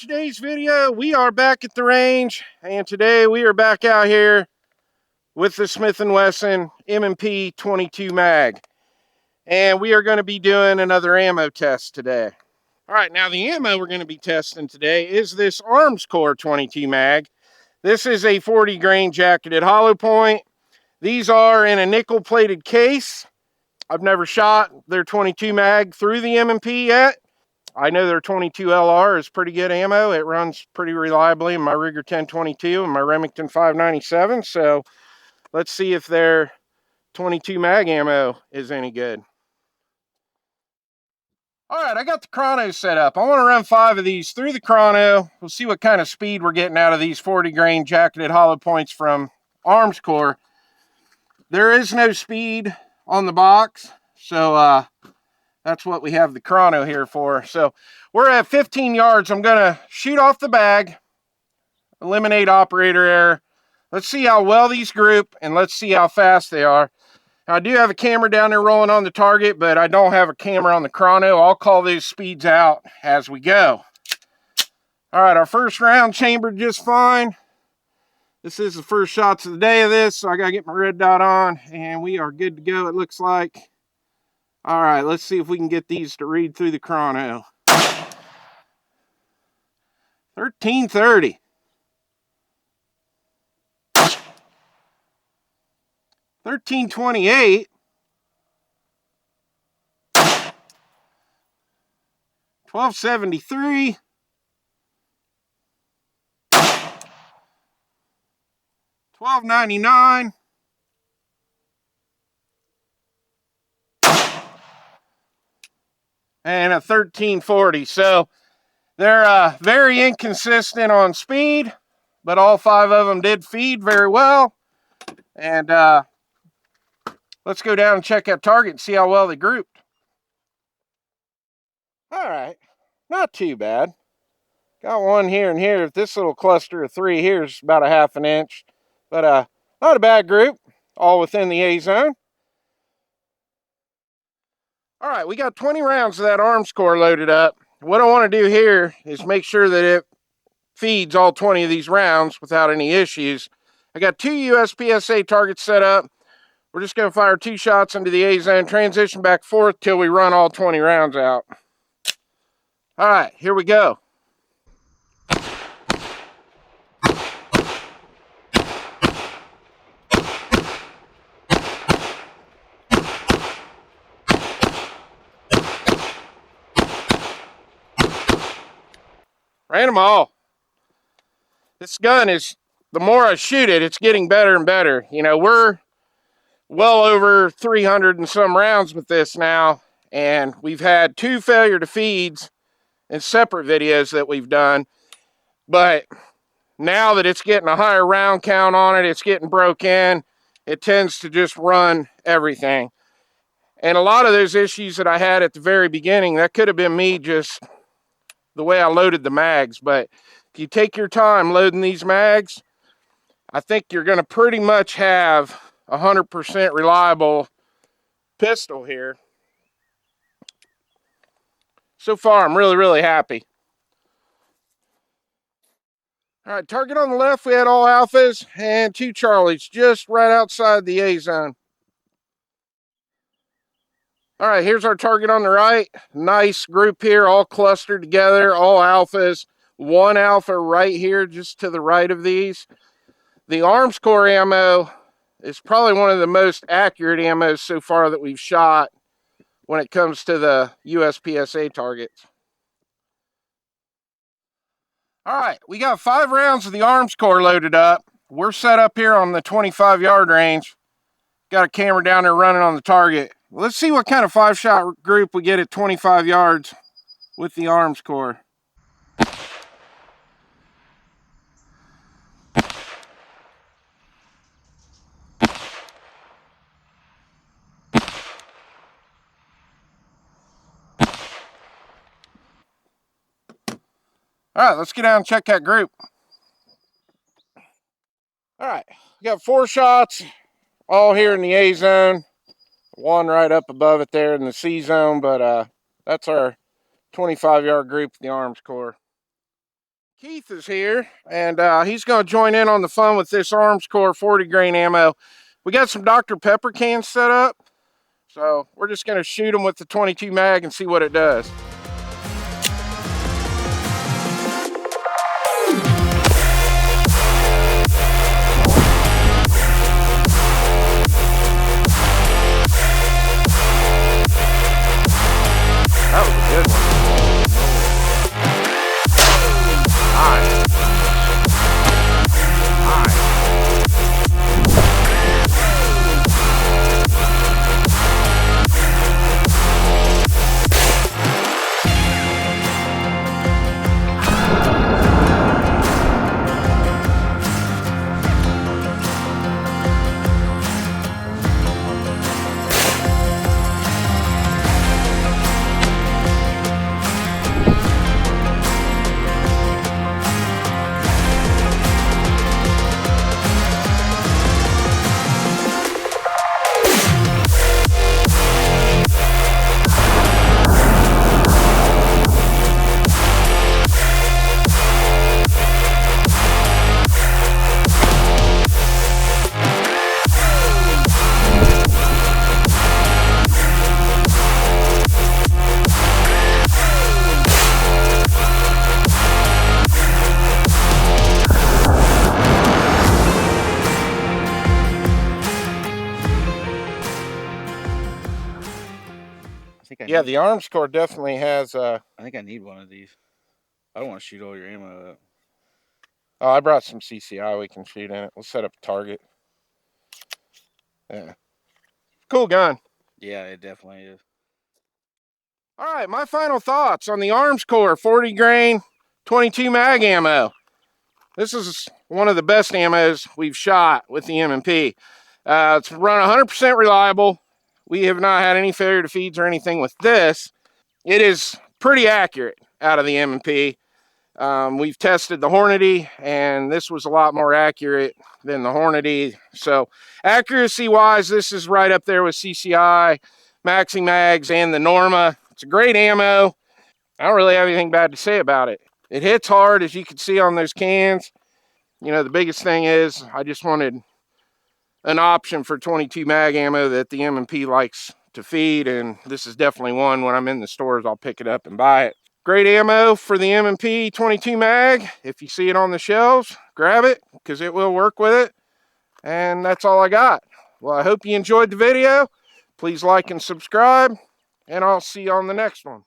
today's video, we are back at the range, and today we are back out here with the Smith Wesson M&P 2.0 mag, and we are going to be doing another ammo test today. All right, now the ammo we're going to be testing today is this Armscor 22 mag. This is a 40 grain jacketed hollow point. These are in a nickel plated case. I've never shot their 22 mag through the M&P yet. I know their 22 LR is pretty good ammo. It runs pretty reliably in my Ruger 1022 and my Remington 597. So let's see if their 22 mag ammo is any good. All right, I got the Chrono set up. I want to run 5 of these through the Chrono. We'll see what kind of speed we're getting out of these 40 grain jacketed hollow points from Armscor. There is no speed on the box, so that's what we have the Chrono here for. So we're at 15 yards. I'm going to shoot off the bag, eliminate operator error. Let's see how well these group, and let's see how fast they are. Now, I do have a camera down there rolling on the target, but I don't have a camera on the Chrono. I'll call these speeds out as we go. All right, our first round chambered just fine. This is the first shots of the day of this, so I got to get my red dot on, and we are good to go, it looks like. All right, let's see if we can get these to read through the Chrono. 1330. 1328. 1273. 1299. And a 1340. So they're very inconsistent on speed, but all 5 of them did feed very well. And let's go down and check that target and see how well they grouped. All right, not too bad. Got one here and here. This little cluster of 3 here is about a ½ an inch, but not a bad group, all within the A zone. All right, we got 20 rounds of that Armscor loaded up. What I want to do here is make sure that it feeds all 20 of these rounds without any issues. I got 2 USPSA targets set up. We're just going to fire 2 shots into the A zone, transition back and forth till we run all 20 rounds out. All right, here we go. Ran them all. This gun is, the more I shoot it, it's getting better and better. You know, we're well over 300 and some rounds with this now, and we've had 2 failure to feeds in separate videos that we've done. But now that it's getting a higher round count on it, it's getting broke in, it tends to just run everything. And a lot of those issues that I had at the very beginning, that could have been me just the way I loaded the mags. But if you take your time loading these mags, I think you're going to pretty much have 100% reliable pistol here. So far, I'm really happy. All right, target on the left, we had all alphas and 2 Charlies just right outside the A zone. All right, here's our target on the right. Nice group here, all clustered together, all alphas. 1 alpha right here, just to the right of these. The Armscor ammo is probably one of the most accurate ammos so far that we've shot when it comes to the USPSA targets. All right, we got 5 rounds of the Armscor loaded up. We're set up here on the 25-yard range. Got a camera down there running on the target. Let's see what kind of 5-shot group we get at 25 yards with the Armscor. All right, let's get down and check that group. All right, we got 4 shots, all here in the A zone. 1 right up above it there in the C zone, but that's our 25-yard group, the Armscor. Keith is here, and he's going to join in on the fun with this Armscor 40 grain ammo. We got some Dr. Pepper cans set up, so we're just going to shoot them with the 22 mag and see what it does. That was a good one. Yeah, the Armscor definitely has. I think I need one of these. I don't want to shoot all your ammo up. Oh, I brought some CCI we can shoot in it. We'll set up a target. Yeah. Cool gun. Yeah, it definitely is. All right, my final thoughts on the Armscor 40 grain 22 mag ammo. This is one of the best ammos we've shot with the M&P. It's run 100% reliable. We have not had any failure to feeds or anything with this. It is pretty accurate out of the M&P. We've tested the Hornady, and this was a lot more accurate than the Hornady. So accuracy-wise, this is right up there with CCI, Maxi Mags, and the Norma. It's a great ammo. I don't really have anything bad to say about it. It hits hard, as you can see on those cans. You know, the biggest thing is I just wanted an option for 22 mag ammo that the M&P likes to feed, and this is definitely one. When I'm in the stores, I'll pick it up and buy it. Great ammo for the M&P 22 mag. If you see it on the shelves, grab it, because it will work with it. And that's all I got. Well, I hope you enjoyed the video. Please like and subscribe, and I'll see you on the next one.